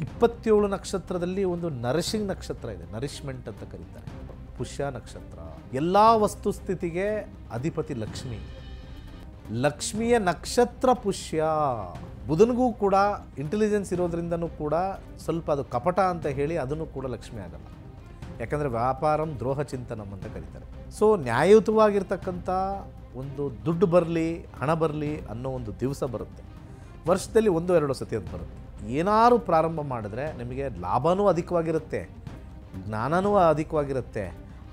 27 ನಕ್ಷತ್ರದಲ್ಲಿ ಒಂದು ನರಿಶಿಂಗ್ ನಕ್ಷತ್ರ ಇದೆ, ನರಿಶ್ಮೆಂಟ್ ಅಂತ ಕರೀತಾರೆ. ಪುಷ್ಯ ನಕ್ಷತ್ರ. ಎಲ್ಲ ವಸ್ತುಸ್ಥಿತಿಗೆ ಅಧಿಪತಿ ಲಕ್ಷ್ಮಿ. ಲಕ್ಷ್ಮಿಯ ನಕ್ಷತ್ರ ಪುಷ್ಯ. ಬುಧನಿಗೂ ಕೂಡ ಇಂಟೆಲಿಜೆನ್ಸ್ ಇರೋದ್ರಿಂದನೂ ಕೂಡ ಸ್ವಲ್ಪ ಅದು ಕಪಟ ಅಂತ ಹೇಳಿ ಅದನ್ನು ಕೂಡ ಲಕ್ಷ್ಮಿ ಆಗಲ್ಲ. ಯಾಕಂದರೆ ವ್ಯಾಪಾರಂ ದ್ರೋಹ ಚಿಂತನಂ ಅಂತ ಕರೀತಾರೆ. ಸೊ ನ್ಯಾಯಯುತವಾಗಿರ್ತಕ್ಕಂಥ ಒಂದು ದುಡ್ಡು ಬರಲಿ, ಹಣ ಬರಲಿ ಅನ್ನೋ ಒಂದು ದಿವಸ ಬರುತ್ತೆ. ವರ್ಷದಲ್ಲಿ 1-2 ಸತಿ ಅದು ಬರುತ್ತೆ. ಏನಾರು ಪ್ರಾರಂಭ ಮಾಡಿದ್ರೆ ನಿಮಗೆ ಲಾಭವೂ ಅಧಿಕವಾಗಿರುತ್ತೆ, ಜ್ಞಾನವೂ ಅಧಿಕವಾಗಿರುತ್ತೆ.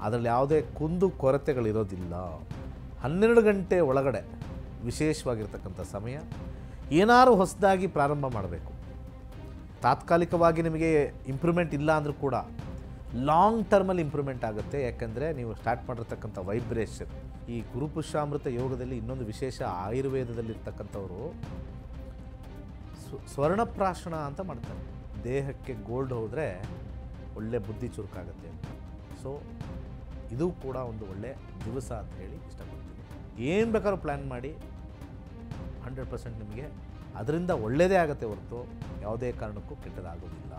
ಅದರಲ್ಲಿ ಯಾವುದೇ ಕುಂದು ಕೊರತೆಗಳಿರೋದಿಲ್ಲ. 12 ಗಂಟೆ ಒಳಗಡೆ ವಿಶೇಷವಾಗಿರ್ತಕ್ಕಂಥ ಸಮಯ. ಏನಾರು ಹೊಸದಾಗಿ ಪ್ರಾರಂಭ ಮಾಡಬೇಕು. ತಾತ್ಕಾಲಿಕವಾಗಿ ನಿಮಗೆ ಇಂಪ್ರೂವ್ಮೆಂಟ್ ಇಲ್ಲ ಅಂದರೂ ಕೂಡ ಲಾಂಗ್ ಟರ್ಮಲ್ಲಿ ಇಂಪ್ರೂವ್ಮೆಂಟ್ ಆಗುತ್ತೆ. ಯಾಕಂದರೆ ನೀವು ಸ್ಟಾರ್ಟ್ ಮಾಡಿರ್ತಕ್ಕಂಥ ವೈಬ್ರೇಷನ್. ಈ ಗುರುಪುಷ್ಯಾಮೃತ ಯೋಗದಲ್ಲಿ ಇನ್ನೊಂದು ವಿಶೇಷ, ಆಯುರ್ವೇದದಲ್ಲಿರ್ತಕ್ಕಂಥವರು ಸ್ವರ್ಣಪ್ರಾಶನ ಅಂತ ಮಾಡ್ತಾರೆ. ದೇಹಕ್ಕೆ ಗೋಲ್ಡ್ ಹೋದರೆ ಒಳ್ಳೆ ಬುದ್ಧಿ ಚುರುಕಾಗುತ್ತೆ ಅಂತ. ಸೊ ಇದು ಕೂಡ ಒಂದು ಒಳ್ಳೆ ದಿವಸ ಅಂತ ಹೇಳಿ ಇಷ್ಟಪಡ್ತೀನಿ. ಏನು ಬೇಕಾದ್ರೂ ಪ್ಲ್ಯಾನ್ ಮಾಡಿ 100% ನಿಮಗೆ ಅದರಿಂದ ಒಳ್ಳೆಯದೇ ಆಗುತ್ತೆ ಹೊರತು ಯಾವುದೇ ಕಾರಣಕ್ಕೂ ಕೆಟ್ಟದಾಗೋದಿಲ್ಲ.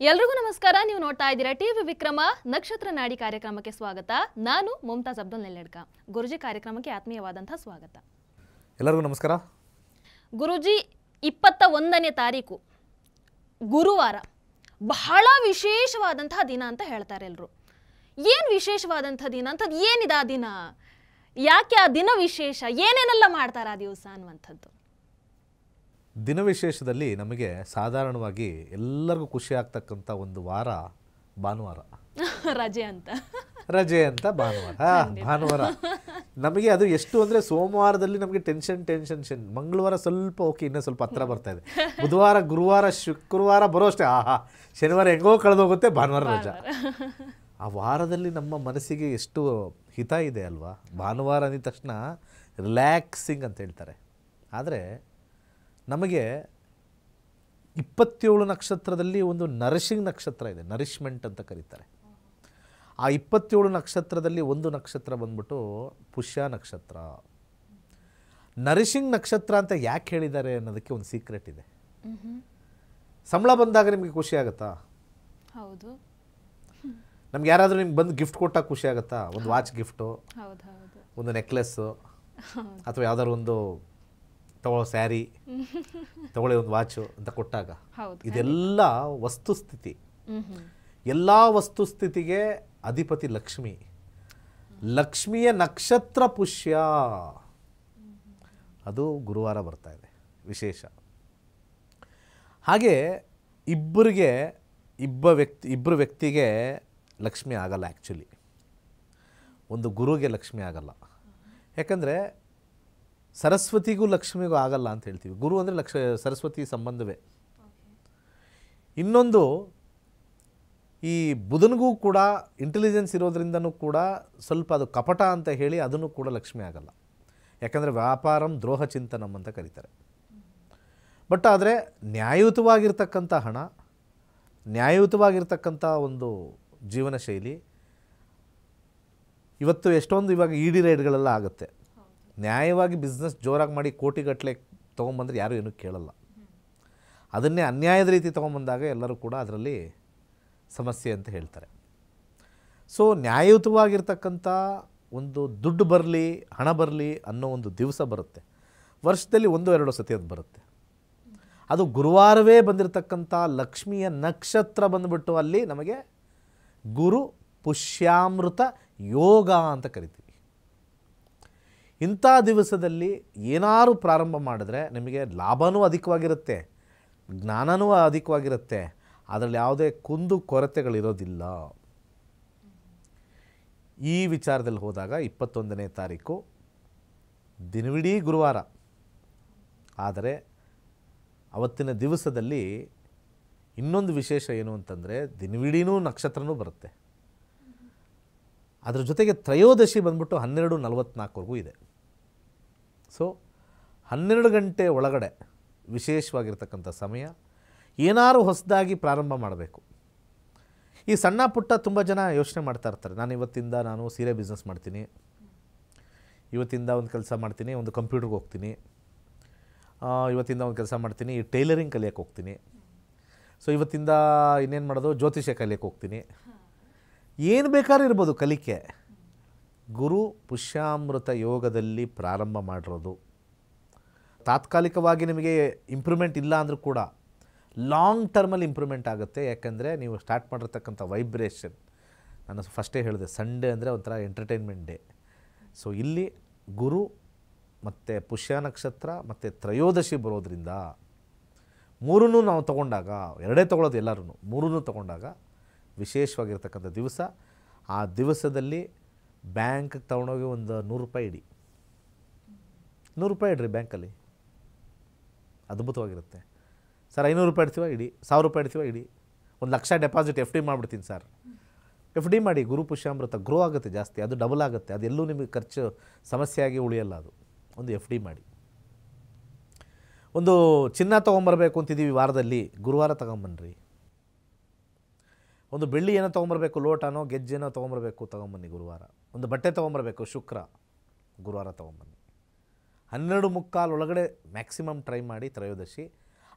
ಎಲ್ರಿಗೂ ನಮಸ್ಕಾರ. ನೀವು ನೋಡ್ತಾ ಇದ್ದೀರಾ ಟಿವಿ ವಿಕ್ರಮ. ನಕ್ಷತ್ರ ನಾಡಿ ಕಾರ್ಯಕ್ರಮಕ್ಕೆ ಸ್ವಾಗತ. ನಾನು ಮುಮ್ತಾಜ್ ಅಬ್ದುಲ್ ನೆಲ್ಲೆಡ್ಕ. ಗುರುಜಿ, ಕಾರ್ಯಕ್ರಮಕ್ಕೆ ಆತ್ಮೀಯವಾದಂತಹ ಸ್ವಾಗತ. ಎಲ್ಲರಿಗೂ ನಮಸ್ಕಾರ. ಗುರುಜಿ, 21ನೇ ತಾರೀಕು ಗುರುವಾರ ಬಹಳ ವಿಶೇಷವಾದಂತಹ ದಿನ ಅಂತ ಹೇಳ್ತಾರೆ ಎಲ್ಲರೂ. ಏನು ವಿಶೇಷವಾದಂಥ ದಿನ ಅಂಥದ್ದು ಏನಿದೆ ಆ ದಿನ? ಯಾಕೆ ಆ ದಿನ ವಿಶೇಷ? ಏನೇನೆಲ್ಲ ಮಾಡ್ತಾರೆ ಆ ದಿವಸ ಅನ್ನುವಂಥದ್ದು? ದಿನ ವಿಶೇಷದಲ್ಲಿ ನಮಗೆ ಸಾಧಾರಣವಾಗಿ ಎಲ್ಲರಿಗೂ ಖುಷಿ ಆಗ್ತಕ್ಕಂಥ ಒಂದು ವಾರ ಭಾನುವಾರ. ರಜೆ ಅಂತ ಭಾನುವಾರ. ನಮಗೆ ಅದು ಎಷ್ಟು ಅಂದರೆ, ಸೋಮವಾರದಲ್ಲಿ ನಮಗೆ ಟೆನ್ಷನ್. ಮಂಗಳವಾರ ಸ್ವಲ್ಪ ಓಕೆ, ಇನ್ನೂ ಸ್ವಲ್ಪ ಹತ್ರ ಬರ್ತಾ ಇದೆ. ಬುಧವಾರ, ಗುರುವಾರ, ಶುಕ್ರವಾರ ಬರೋ ಅಷ್ಟೇ, ಶನಿವಾರ ಹೆಂಗೋ ಕಳೆದೋಗುತ್ತೆ, ಭಾನುವಾರ ರಜಾ. ಆ ವಾರದಲ್ಲಿ ನಮ್ಮ ಮನಸ್ಸಿಗೆ ಎಷ್ಟು ಹಿತ ಇದೆ ಅಲ್ವಾ. ಭಾನುವಾರ ಅಂದಿದ ತಕ್ಷಣ ರಿಲ್ಯಾಕ್ಸಿಂಗ್ ಅಂತ ಹೇಳ್ತಾರೆ. ಆದರೆ ನಮಗೆ 27 ನಕ್ಷತ್ರದಲ್ಲಿ ಒಂದು ನರಿಶಿಂಗ್ ನಕ್ಷತ್ರ ಇದೆ, ನರಿಶ್ಮೆಂಟ್ ಅಂತ ಕರೀತಾರೆ. ಆ 27 ನಕ್ಷತ್ರದಲ್ಲಿ ಒಂದು ನಕ್ಷತ್ರ ಬಂದ್ಬಿಟ್ಟು ಪುಷ್ಯ ನಕ್ಷತ್ರ. ನರಿಶಿಂಗ್ ನಕ್ಷತ್ರ ಅಂತ ಯಾಕೆ ಹೇಳಿದ್ದಾರೆ ಅನ್ನೋದಕ್ಕೆ ಒಂದು ಸೀಕ್ರೆಟ್ ಇದೆ. ಸಂಬಳ ಬಂದಾಗ ನಿಮಗೆ ಖುಷಿ ಆಗುತ್ತಾ? ಹೌದು. ನಮ್ಗೆ ಯಾರಾದರೂ ನಿಮ್ಗೆ ಬಂದು ಗಿಫ್ಟ್ ಕೊಟ್ಟಾಗ ಖುಷಿ ಆಗುತ್ತಾ? ಒಂದು ವಾಚ್ ಗಿಫ್ಟು, ಒಂದು ನೆಕ್ಲೆಸ್ಸು, ಅಥವಾ ಯಾವ್ದಾದ್ರು ಒಂದು ತಗೊಳ್ಳೋ ಸ್ಯಾರಿ, ತಗೊಳ್ಳಿ ಒಂದು ವಾಚು ಅಂತ ಕೊಟ್ಟಾಗ, ಇದೆಲ್ಲ ವಸ್ತುಸ್ಥಿತಿ. ಎಲ್ಲ ವಸ್ತುಸ್ಥಿತಿಗೆ ಅಧಿಪತಿ ಲಕ್ಷ್ಮಿ. ಲಕ್ಷ್ಮಿಯ ನಕ್ಷತ್ರ ಪುಷ್ಯ. ಅದು ಗುರುವಾರ ಬರ್ತಾ ಇದೆ, ವಿಶೇಷ. ಹಾಗೆ ಇಬ್ಬರು ವ್ಯಕ್ತಿಗೆ ಲಕ್ಷ್ಮಿ ಆಗಲ್ಲ. ಆ್ಯಕ್ಚುಲಿ ಒಂದು ಗುರುಗೆ ಲಕ್ಷ್ಮಿ ಆಗಲ್ಲ. ಯಾಕಂದರೆ ಸರಸ್ವತಿಗೂ ಲಕ್ಷ್ಮಿಗೂ ಆಗಲ್ಲ ಅಂತ ಹೇಳ್ತೀವಿ. ಗುರು ಅಂದರೆ ಸರಸ್ವತಿ ಸಂಬಂಧವೇ. ಇನ್ನೊಂದು, ಈ ಬುಧನಿಗೂ ಕೂಡ ಇಂಟೆಲಿಜೆನ್ಸ್ ಇರೋದ್ರಿಂದನೂ ಕೂಡ ಸ್ವಲ್ಪ ಅದು ಕಪಟ ಅಂತ ಹೇಳಿ ಅದನ್ನು ಕೂಡ ಲಕ್ಷ್ಮಿ ಆಗಲ್ಲ. ಯಾಕಂದರೆ ವ್ಯಾಪಾರಂ ದ್ರೋಹ ಚಿಂತನಂ ಅಂತ ಕರೀತಾರೆ. ಬಟ್ ಆದರೆ ನ್ಯಾಯಯುತವಾಗಿರ್ತಕ್ಕಂಥ ಹಣ, ನ್ಯಾಯಯುತವಾಗಿರ್ತಕ್ಕಂಥ ಒಂದು ಜೀವನ ಶೈಲಿ, ಇವತ್ತು ಎಷ್ಟೊಂದು ಇವಾಗ ಇಡಿ ರೈಡ್ಗಳೆಲ್ಲ ಆಗುತ್ತೆ. ನ್ಯಾಯವಾಗಿ ಬಿಸ್ನೆಸ್ ಜೋರಾಗಿ ಮಾಡಿ ಕೋಟಿಗಟ್ಟಲೆ ತೊಗೊಂಬಂದ್ರೆ ಯಾರೂ ಏನೂ ಕೇಳಲ್ಲ. ಅದನ್ನೇ ಅನ್ಯಾಯದ ರೀತಿ ತೊಗೊಂಬಂದಾಗ ಎಲ್ಲರೂ ಕೂಡ ಅದರಲ್ಲಿ ಸಮಸ್ಯೆ ಅಂತ ಹೇಳ್ತಾರೆ. ಸೊ ನ್ಯಾಯಯುತವಾಗಿರ್ತಕ್ಕಂಥ ಒಂದು ದುಡ್ಡು ಬರಲಿ, ಹಣ ಬರಲಿ ಅನ್ನೋ ಒಂದು ದಿವಸ ಬರುತ್ತೆ. ವರ್ಷದಲ್ಲಿ 1-2 ಸತಿ ಅದು ಬರುತ್ತೆ. ಅದು ಗುರುವಾರವೇ ಬಂದಿರತಕ್ಕಂಥ ಲಕ್ಷ್ಮಿಯ ನಕ್ಷತ್ರ ಬಂದುಬಿಟ್ಟು ಅಲ್ಲಿ ನಮಗೆ ಗುರು ಪುಷ್ಯಾಮೃತ ಯೋಗ ಅಂತ ಕರಿತೀವಿ. ಇಂಥ ದಿವಸದಲ್ಲಿ ಏನಾರು ಪ್ರಾರಂಭ ಮಾಡಿದ್ರೆ ನಿಮಗೆ ಲಾಭವೂ ಅಧಿಕವಾಗಿರುತ್ತೆ, ಜ್ಞಾನವೂ ಅಧಿಕವಾಗಿರುತ್ತೆ. ಅದರಲ್ಲಿ ಯಾವುದೇ ಕುಂದು ಕೊರತೆಗಳಿರೋದಿಲ್ಲ. ಈ ವಿಚಾರದಲ್ಲಿ ಹೋದಾಗ 21ನೇ ತಾರೀಕು ದಿನವಿಡೀ ಗುರುವಾರ. ಆದರೆ ಅವತ್ತಿನ ದಿವಸದಲ್ಲಿ ಇನ್ನೊಂದು ವಿಶೇಷ ಏನು ಅಂತಂದರೆ, ದಿನವಿಡೀನೂ ನಕ್ಷತ್ರನೂ ಬರುತ್ತೆ. ಅದರ ಜೊತೆಗೆ ತ್ರಯೋದಶಿ ಬಂದ್ಬಿಟ್ಟು 12:44ವರೆಗೂ ಇದೆ. ಸೊ 12 ಗಂಟೆ ಒಳಗಡೆ ವಿಶೇಷವಾಗಿರ್ತಕ್ಕಂಥ ಸಮಯ. ಏನಾರು ಹೊಸದಾಗಿ ಪ್ರಾರಂಭ ಮಾಡಬೇಕು. ಈ ಸಣ್ಣ ಪುಟ್ಟ ತುಂಬ ಜನ ಯೋಚನೆ ಮಾಡ್ತಾ ಇರ್ತಾರೆ, ನಾನು ಸೀರೆ ಬಿಸ್ನೆಸ್ ಮಾಡ್ತೀನಿ, ಇವತ್ತಿಂದ ಒಂದು ಕೆಲಸ ಮಾಡ್ತೀನಿ, ಒಂದು ಕಂಪ್ಯೂಟರ್ಗೆ ಹೋಗ್ತೀನಿ, ಇವತ್ತಿಂದ ಒಂದು ಕೆಲಸ ಮಾಡ್ತೀನಿ, ಈ ಟೈಲರಿಂಗ್ ಕಲಿಯೋಕ್ಕೆ ಹೋಗ್ತೀನಿ, ಸೊ ಇವತ್ತಿಂದ ಇನ್ನೇನು ಮಾಡೋದು, ಜ್ಯೋತಿಷ್ಯ ಕಲಿಯೋಕ್ಕೆ ಹೋಗ್ತೀನಿ, ಏನು ಬೇಕಾದ್ರೂ ಇರ್ಬೋದು ಕಲಿಕೆ. ಗುರು ಪುಷ್ಯಾಮೃತ ಯೋಗದಲ್ಲಿ ಪ್ರಾರಂಭ ಮಾಡಿರೋದು ತಾತ್ಕಾಲಿಕವಾಗಿ ನಿಮಗೆ ಇಂಪ್ರೂವ್ಮೆಂಟ್ ಇಲ್ಲ ಅಂದರೂ ಕೂಡ ಲಾಂಗ್ ಟರ್ಮಲ್ಲಿ ಇಂಪ್ರೂವ್ಮೆಂಟ್ ಆಗುತ್ತೆ. ಯಾಕೆಂದರೆ ನೀವು ಸ್ಟಾರ್ಟ್ ಮಾಡಿರ್ತಕ್ಕಂಥ ವೈಬ್ರೇಷನ್, ನಾನು ಫಸ್ಟೇ ಹೇಳಿದೆ, ಸಂಡೇ ಅಂದರೆ ಒಂಥರ ಎಂಟರ್ಟೈನ್ಮೆಂಟ್ ಡೇ. ಸೊ ಇಲ್ಲಿ ಗುರು ಮತ್ತು ಪುಷ್ಯ ನಕ್ಷತ್ರ ಮತ್ತು ತ್ರಯೋದಶಿ ಬರೋದ್ರಿಂದ ಮೂರನ್ನೂ ನಾವು ತೊಗೊಂಡಾಗ, ಎರಡೇ ತೊಗೊಳೋದು ಎಲ್ಲರೂ, ಮೂರನ್ನೂ ತೊಗೊಂಡಾಗ ವಿಶೇಷವಾಗಿರ್ತಕ್ಕಂಥ ದಿವಸ. ಆ ದಿವಸದಲ್ಲಿ ಬ್ಯಾಂಕ್ಗೆ ತೊಗೊಂಡೋಗಿ ಒಂದು 100 ರೂಪಾಯಿ ಇಡಿ, 100 ರೂಪಾಯಿ ಇಡ್ರಿ ಬ್ಯಾಂಕಲ್ಲಿ, ಅದ್ಭುತವಾಗಿರುತ್ತೆ. ಸರ್ 500 ರೂಪಾಯಿ ಇಡ್ತೀವ ಇಡಿ, 1000 ರೂಪಾಯಿ ಇಡ್ತೀವ ಇಡಿ, 1,00,000 ಡೆಪಾಸಿಟ್ FD ಮಾಡಿಬಿಡ್ತೀನಿ ಸರ್, FD ಮಾಡಿ. ಗುರು ಪುಷ್ಯಾಮೃತ ಗ್ರೋ ಆಗುತ್ತೆ ಜಾಸ್ತಿ, ಅದು ಡಬಲ್ ಆಗುತ್ತೆ, ಅದೆಲ್ಲೂ ನಿಮಗೆ ಖರ್ಚು ಸಮಸ್ಯೆಯಾಗಿ ಉಳಿಯಲ್ಲ. ಅದು ಒಂದು FD ಮಾಡಿ. ಒಂದು ಚಿನ್ನ ತೊಗೊಂಬರ್ಬೇಕು ಅಂತಿದ್ದೀವಿ ವಾರದಲ್ಲಿ, ಗುರುವಾರ ತೊಗೊಂಬನ್ನಿರಿ. ಒಂದು ಬೆಳ್ಳಿ ಏನೋ ತೊಗೊಂಬರ್ಬೇಕು, ಲೋಟನೋ ಗೆಜ್ಜೆನೋ ತೊಗೊಂಬರ್ಬೇಕು, ತೊಗೊಂಬನ್ನಿ ಗುರುವಾರ. ಒಂದು ಬಟ್ಟೆ ತೊಗೊಂಬರ್ಬೇಕು, ಶುಕ್ರ, ಗುರುವಾರ ತೊಗೊಂಬನ್ನಿ. 12:45 ಒಳಗಡೆ ಮ್ಯಾಕ್ಸಿಮಮ್ ಟ್ರೈ ಮಾಡಿ ತ್ರಯೋದಶಿ.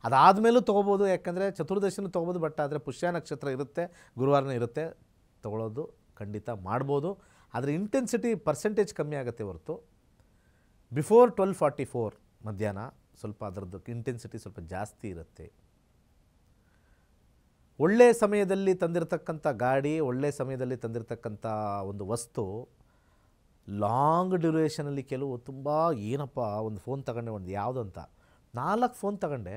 ಅದಾದಮೇಲೂ ತೊಗೋಬೋದು, ಯಾಕಂದರೆ ಚತುರ್ದಶಿನೂ ತೊಗೋಬೋದು. ಬಟ್ ಆದರೆ ಪುಷ್ಯ ನಕ್ಷತ್ರ ಇರುತ್ತೆ, ಗುರುವಾರನೇ ಇರುತ್ತೆ, ತೊಗೊಳೋದು ಖಂಡಿತ ಮಾಡ್ಬೋದು. ಆದರೆ ಇಂಟೆನ್ಸಿಟಿ ಪರ್ಸೆಂಟೇಜ್ ಕಮ್ಮಿ ಆಗುತ್ತೆ ಹೊರತು ಬಿಫೋರ್ 12:44 ಮಧ್ಯಾಹ್ನ ಸ್ವಲ್ಪ ಅದರದ್ದು ಇಂಟೆನ್ಸಿಟಿ ಸ್ವಲ್ಪ ಜಾಸ್ತಿ ಇರುತ್ತೆ. ಒಳ್ಳೆಯ ಸಮಯದಲ್ಲಿ ತಂದಿರತಕ್ಕಂಥ ಗಾಡಿ, ಒಳ್ಳೆಯ ಸಮಯದಲ್ಲಿ ತಂದಿರತಕ್ಕಂಥ ಒಂದು ವಸ್ತು ಲಾಂಗ್ ಡ್ಯೂರೇಷನಲ್ಲಿ ಕೆಲವು ತುಂಬ ಏನಪ್ಪ ಒಂದು ಫೋನ್ ತಗೊಂಡೆ, ಒಂದು ಯಾವುದು ಅಂತ 4 ಫೋನ್ ತಗೊಂಡೆ,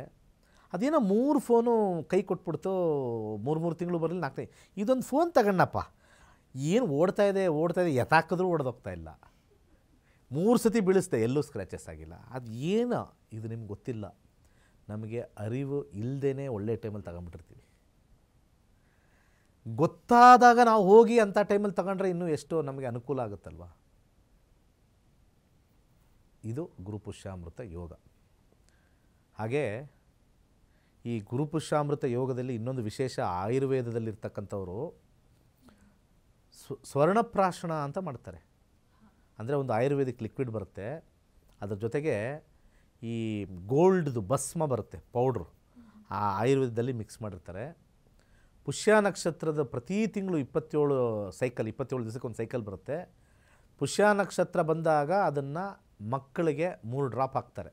ಅದೇನೋ 3 ಫೋನು ಕೈ ಕೊಟ್ಬಿಡ್ತು, 3 ತಿಂಗಳು ಬರಲಿ 4. ಇದೊಂದು ಫೋನ್ ತಗೊಂಡಪ್ಪ, ಏನು ಓಡ್ತಾ ಇದೆ ಎತ್ತಾಕಿದ್ರೂ ಓಡೋದೋಗ್ತಾ ಇಲ್ಲ, 3 ಸತಿ ಬೀಳಿಸ್ದೆ, ಎಲ್ಲೂ ಸ್ಕ್ರ್ಯಾಚಸ್ ಆಗಿಲ್ಲ. ಅದು ಏನು ಇದು ನಿಮ್ಗೆ ಗೊತ್ತಿಲ್ಲ. ನಮಗೆ ಅರಿವು ಇಲ್ಲದೇ ಒಳ್ಳೆ ಟೈಮಲ್ಲಿ ತಗೊಂಬಿಟ್ಟಿರ್ತೀವಿ. ಗೊತ್ತಾದಾಗ ನಾವು ಹೋಗಿ ಅಂಥ ಟೈಮಲ್ಲಿ ತಗೊಂಡ್ರೆ ಇನ್ನೂ ಎಷ್ಟೋ ನಮಗೆ ಅನುಕೂಲ ಆಗುತ್ತಲ್ವ. ಇದು ಗುರುಪುಷ್ಯಾಮೃತ ಯೋಗ. ಹಾಗೇ ಈ ಗುರುಪುಷ್ಯಾಮೃತ ಯೋಗದಲ್ಲಿ ಇನ್ನೊಂದು ವಿಶೇಷ, ಆಯುರ್ವೇದದಲ್ಲಿರ್ತಕ್ಕಂಥವರು ಸ್ವರ್ಣಪ್ರಾಶನ ಅಂತ ಮಾಡ್ತಾರೆ. ಅಂದರೆ ಒಂದು ಆಯುರ್ವೇದಿಕ್ ಲಿಕ್ವಿಡ್ ಬರುತ್ತೆ, ಅದ್ರ ಜೊತೆಗೆ ಈ ಗೋಲ್ಡ್ದು ಭಸ್ಮ ಬರುತ್ತೆ, ಪೌಡ್ರು, ಆ ಆಯುರ್ವೇದದಲ್ಲಿ ಮಿಕ್ಸ್ ಮಾಡಿರ್ತಾರೆ. ಪುಷ್ಯ ನಕ್ಷತ್ರದ ಪ್ರತಿ ತಿಂಗಳು 27 ದಿವಸಕ್ಕೆ ಒಂದು ಸೈಕಲ್ ಬರುತ್ತೆ. ಪುಷ್ಯ ನಕ್ಷತ್ರ ಬಂದಾಗ ಅದನ್ನು ಮಕ್ಕಳಿಗೆ 3 ಡ್ರಾಪ್ ಹಾಕ್ತಾರೆ.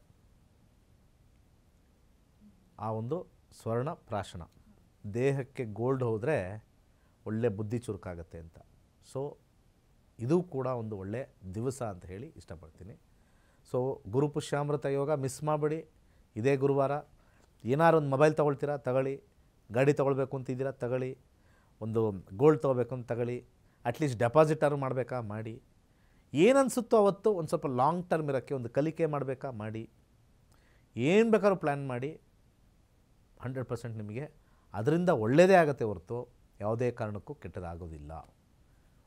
ಆ ಒಂದು ಸ್ವರ್ಣ ಪ್ರಾಶನ ದೇಹಕ್ಕೆ ಗೋಲ್ಡ್ ಹೋದರೆ ಒಳ್ಳೆ ಬುದ್ಧಿ ಚುರುಕಾಗತ್ತೆ ಅಂತ. ಸೊ ಇದು ಕೂಡ ಒಂದು ಒಳ್ಳೆ ದಿವಸ ಅಂತ ಹೇಳಿ ಇಷ್ಟಪಡ್ತೀನಿ. ಸೊ ಗುರುಪುಷ್ಯಾಮೃತ ಯೋಗ ಮಿಸ್ ಮಾಡಬೇಡಿ. ಇದೇ ಗುರುವಾರ ಏನಾರು ಒಂದು ಮೊಬೈಲ್ ತೊಗೊಳ್ತೀರಾ ತಗೊಳ್ಳಿ, ಗಾಡಿ ತೊಗೊಳ್ಬೇಕು ಅಂತಿದ್ದೀರಾ ತಗೊಳ್ಳಿ, ಒಂದು ಗೋಲ್ಡ್ ತೊಗೋಬೇಕು ಅಂತ ತಗೊಳ್ಳಿ, ಅಟ್ಲೀಸ್ಟ್ ಡೆಪಾಸಿಟಾರು ಮಾಡಬೇಕಾ ಮಾಡಿ, ಏನನ್ಸುತ್ತೋ ಅವತ್ತು ಒಂದು ಸ್ವಲ್ಪ ಲಾಂಗ್ ಟರ್ಮ್ ಇರೋಕ್ಕೆ ಒಂದು ಕಲಿಕೆ ಮಾಡಬೇಕಾ ಮಾಡಿ, ಏನು ಬೇಕಾದ್ರೂ ಪ್ಲ್ಯಾನ್ ಮಾಡಿ. 100% ನಿಮಗೆ ಅದರಿಂದ ಒಳ್ಳೆಯದೇ ಆಗುತ್ತೆ ಹೊರತು ಯಾವುದೇ ಕಾರಣಕ್ಕೂ ಕೆಟ್ಟದಾಗೋದಿಲ್ಲ.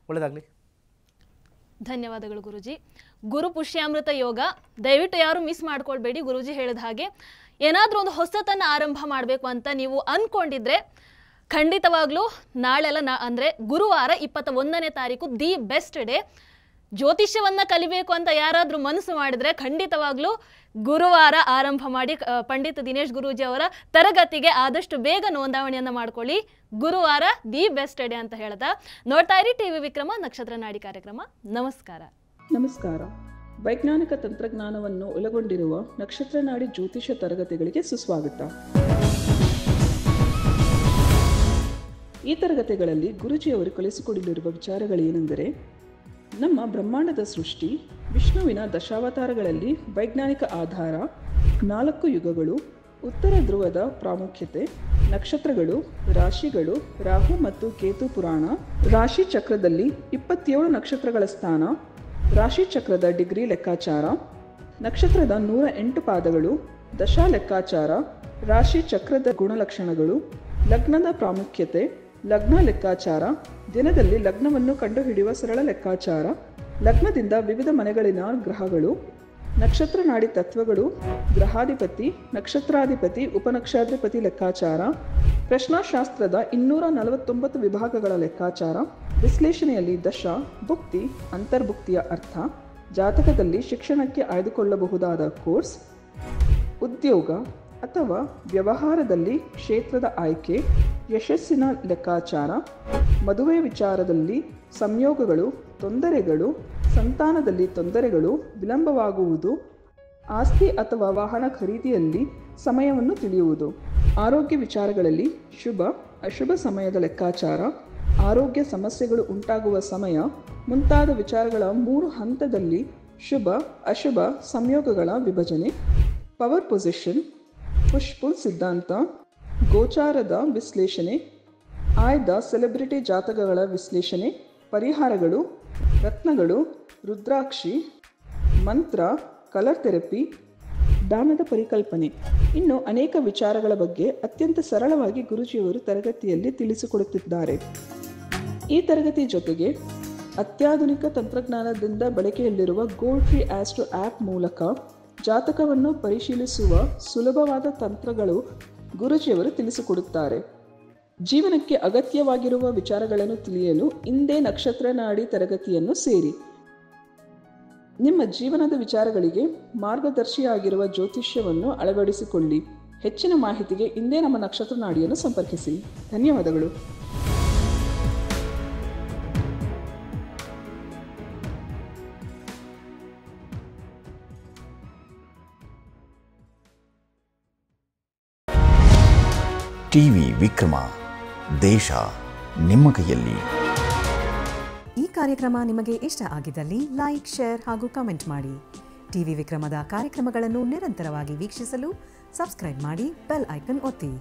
ಒಳ್ಳೆಯದಾಗಲಿ. ಧನ್ಯವಾದಗಳು ಗುರುಜಿ. ಗುರು ಪುಷ್ಯಾಮೃತ ಯೋಗ ದಯವಿಟ್ಟು ಯಾರು ಮಿಸ್ ಮಾಡ್ಕೊಳ್ಬೇಡಿ. ಗುರುಜಿ ಹೇಳಿದ ಹಾಗೆ ಏನಾದರೂ ಒಂದು ಹೊಸತನ್ನು ಆರಂಭ ಮಾಡಬೇಕು ಅಂತ ನೀವು ಅಂದ್ಕೊಂಡಿದ್ರೆ ಖಂಡಿತವಾಗ್ಲೂ ನಾಳೆಲ್ಲ ಅಂದರೆ ಗುರುವಾರ 21ನೇ ತಾರೀಕು ದಿ ಬೆಸ್ಟ್ ಡೇ. ಜ್ಯೋತಿಷ್ಯವನ್ನು ಕಲಿಬೇಕು ಅಂತ ಯಾರಾದರೂ ಮನಸ್ಸು ಮಾಡಿದರೆ ಖಂಡಿತವಾಗ್ಲೂ ಗುರುವಾರ ಆರಂಭ ಮಾಡಿ ಪಂಡಿತ್ ದಿನೇಶ್ ಗುರೂಜಿ ಅವರ ತರಗತಿಗೆ ಆದಷ್ಟು ಬೇಗ ನೋಂದಾವಣೆಯನ್ನು ಮಾಡ್ಕೊಳ್ಳಿ. ಗುರುವಾರ ದಿ ಬೆಸ್ಟ್ ಡೇ ಅಂತ ಹೇಳ್ತಾ ನೋಡ್ತಾ ಇರಿ ಟಿವಿ ವಿಕ್ರಮ ನಕ್ಷತ್ರ ನಾಡಿ ಕಾರ್ಯಕ್ರಮ. ನಮಸ್ಕಾರ. ನಮಸ್ಕಾರ. ವೈಜ್ಞಾನಿಕ ತಂತ್ರಜ್ಞಾನವನ್ನು ಒಳಗೊಂಡಿರುವ ನಕ್ಷತ್ರ ನಾಡಿ ಜ್ಯೋತಿಷ್ಯ ತರಗತಿಗಳಿಗೆ ಸುಸ್ವಾಗತ. ಈ ತರಗತಿಗಳಲ್ಲಿ ಗುರುಜಿಯವರು ಕಲಿಸಿಕೊಡಲಿರುವ ವಿಚಾರಗಳೇನೆಂದರೆ, ನಮ್ಮ ಬ್ರಹ್ಮಾಂಡದ ಸೃಷ್ಟಿ, ವಿಷ್ಣುವಿನ ದಶಾವತಾರಗಳಲ್ಲಿ ವೈಜ್ಞಾನಿಕ ಆಧಾರ, 4 ಯುಗಗಳು, ಉತ್ತರ ಧ್ರುವದ ಪ್ರಾಮುಖ್ಯತೆ, ನಕ್ಷತ್ರಗಳು, ರಾಶಿಗಳು, ರಾಹು ಮತ್ತು ಕೇತು ಪುರಾಣ, ರಾಶಿ ಚಕ್ರದಲ್ಲಿ 27 ನಕ್ಷತ್ರಗಳ ಸ್ಥಾನ, ರಾಶಿ ಚಕ್ರದ ಡಿಗ್ರಿ ಲೆಕ್ಕಾಚಾರ, ನಕ್ಷತ್ರದ 108 ಪಾದಗಳು, ದಶಾ ಲೆಕ್ಕಾಚಾರ, ರಾಶಿ ಚಕ್ರದ ಗುಣಲಕ್ಷಣಗಳು, ಲಗ್ನದ ಪ್ರಾಮುಖ್ಯತೆ, ಲಗ್ನ ಲೆಕ್ಕಾಚಾರ, ದಿನದಲ್ಲಿ ಲಗ್ನವನ್ನು ಕಂಡುಹಿಡಿಯುವ ಸರಳ ಲೆಕ್ಕಾಚಾರ, ಲಗ್ನದಿಂದ ವಿವಿಧ ಮನೆಗಳಿನ ಗ್ರಹಗಳು, ನಕ್ಷತ್ರ ನಾಡಿ ತತ್ವಗಳು, ಗ್ರಹಾಧಿಪತಿ, ನಕ್ಷತ್ರಾಧಿಪತಿ, ಉಪನಕ್ಷತ್ರಾಧಿಪತಿ ಲೆಕ್ಕಾಚಾರ, ಪ್ರಶ್ನಾಶಾಸ್ತ್ರದ 249 ವಿಭಾಗಗಳ ಲೆಕ್ಕಾಚಾರ, ವಿಶ್ಲೇಷಣೆಯಲ್ಲಿ ದಶ, ಭುಕ್ತಿ, ಅಂತರ್ಭುಕ್ತಿಯ ಅರ್ಥ, ಜಾತಕದಲ್ಲಿ ಶಿಕ್ಷಣಕ್ಕೆ ಆಯ್ದುಕೊಳ್ಳಬಹುದಾದ ಕೋರ್ಸ್, ಉದ್ಯೋಗ ಅಥವಾ ವ್ಯವಹಾರದಲ್ಲಿ ಕ್ಷೇತ್ರದ ಆಯ್ಕೆ, ಯಶಸ್ಸಿನ ಲೆಕ್ಕಾಚಾರ, ಮದುವೆ ವಿಚಾರದಲ್ಲಿ ಸಂಯೋಗಗಳು, ತೊಂದರೆಗಳು, ಸಂತಾನದಲ್ಲಿ ತೊಂದರೆಗಳು, ವಿಳಂಬವಾಗುವುದು, ಆಸ್ತಿ ಅಥವಾ ವಾಹನ ಖರೀದಿಯಲ್ಲಿ ಸಮಯವನ್ನು ತಿಳಿಯುವುದು, ಆರೋಗ್ಯ ವಿಚಾರಗಳಲ್ಲಿ ಶುಭ ಅಶುಭ ಸಮಯದ ಲೆಕ್ಕಾಚಾರ, ಆರೋಗ್ಯ ಸಮಸ್ಯೆಗಳು ಉಂಟಾಗುವ ಸಮಯ ಮುಂತಾದ ವಿಚಾರಗಳ 3 ಹಂತದಲ್ಲಿ ಶುಭ ಅಶುಭ ಸಂಯೋಗಗಳ ವಿಭಜನೆ, ಪವರ್ ಪೊಸಿಷನ್, ಪುಷ್ ಪುಲ್ ಸಿದ್ಧಾಂತ, ಗೋಚಾರದ ವಿಶ್ಲೇಷಣೆ, ಆಯ್ದ ಸೆಲೆಬ್ರಿಟಿ ಜಾತಕಗಳ ವಿಶ್ಲೇಷಣೆ, ಪರಿಹಾರಗಳು, ರತ್ನಗಳು, ರುದ್ರಾಕ್ಷಿ, ಮಂತ್ರ, ಕಲರ್ ಥೆರಪಿ, ದಾನದ ಪರಿಕಲ್ಪನೆ, ಇನ್ನು ಅನೇಕ ವಿಚಾರಗಳ ಬಗ್ಗೆ ಅತ್ಯಂತ ಸರಳವಾಗಿ ಗುರೂಜಿಯವರು ತರಗತಿಯಲ್ಲಿ ತಿಳಿಸಿಕೊಡುತ್ತಿದ್ದಾರೆ. ಈ ತರಗತಿ ಜೊತೆಗೆ ಅತ್ಯಾಧುನಿಕ ತಂತ್ರಜ್ಞಾನದಿಂದ ಬಳಕೆಯಲ್ಲಿರುವ ಗೋಲ್ಡ್ ಟ್ರೀ ಆಸ್ಟ್ರೋ ಆ್ಯಪ್ ಮೂಲಕ ಜಾತಕವನ್ನು ಪರಿಶೀಲಿಸುವ ಸುಲಭವಾದ ತಂತ್ರಗಳು ಗುರೂಜಿಯವರು ತಿಳಿಸಿಕೊಡುತ್ತಾರೆ. ಜೀವನಕ್ಕೆ ಅಗತ್ಯವಾಗಿರುವ ವಿಚಾರಗಳನ್ನು ತಿಳಿಯಲು ಇಂದೇ ನಕ್ಷತ್ರ ನಾಡಿ ತರಗತಿಯನ್ನು ಸೇರಿ. ನಿಮ್ಮ ಜೀವನದ ವಿಚಾರಗಳಿಗೆ ಮಾರ್ಗದರ್ಶಿಯಾಗಿರುವ ಜ್ಯೋತಿಷ್ಯವನ್ನು ಅಳವಡಿಸಿಕೊಳ್ಳಿ. ಹೆಚ್ಚಿನ ಮಾಹಿತಿಗೆ ಇಂದೇ ನಮ್ಮ ನಕ್ಷತ್ರ ನಾಡಿಯನ್ನು ಸಂಪರ್ಕಿಸಿ. ಧನ್ಯವಾದಗಳು. ಟಿವಿ ವಿಕ್ರಮ, ದೇಶ ನಿಮ್ಮ ಕೈಯಲ್ಲಿ. ಈ ಕಾರ್ಯಕ್ರಮ ನಿಮಗೆ ಇಷ್ಟ ಆಗಿದ್ದಲ್ಲಿ ಲೈಕ್, ಶೇರ್ ಹಾಗೂ ಕಮೆಂಟ್ ಮಾಡಿ. ಟಿವಿ ವಿಕ್ರಮದ ಕಾರ್ಯಕ್ರಮಗಳನ್ನು ನಿರಂತರವಾಗಿ ವೀಕ್ಷಿಸಲು ಸಬ್ಸ್ಕ್ರೈಬ್ ಮಾಡಿ, ಬೆಲ್ ಐಕನ್ ಒತ್ತಿ.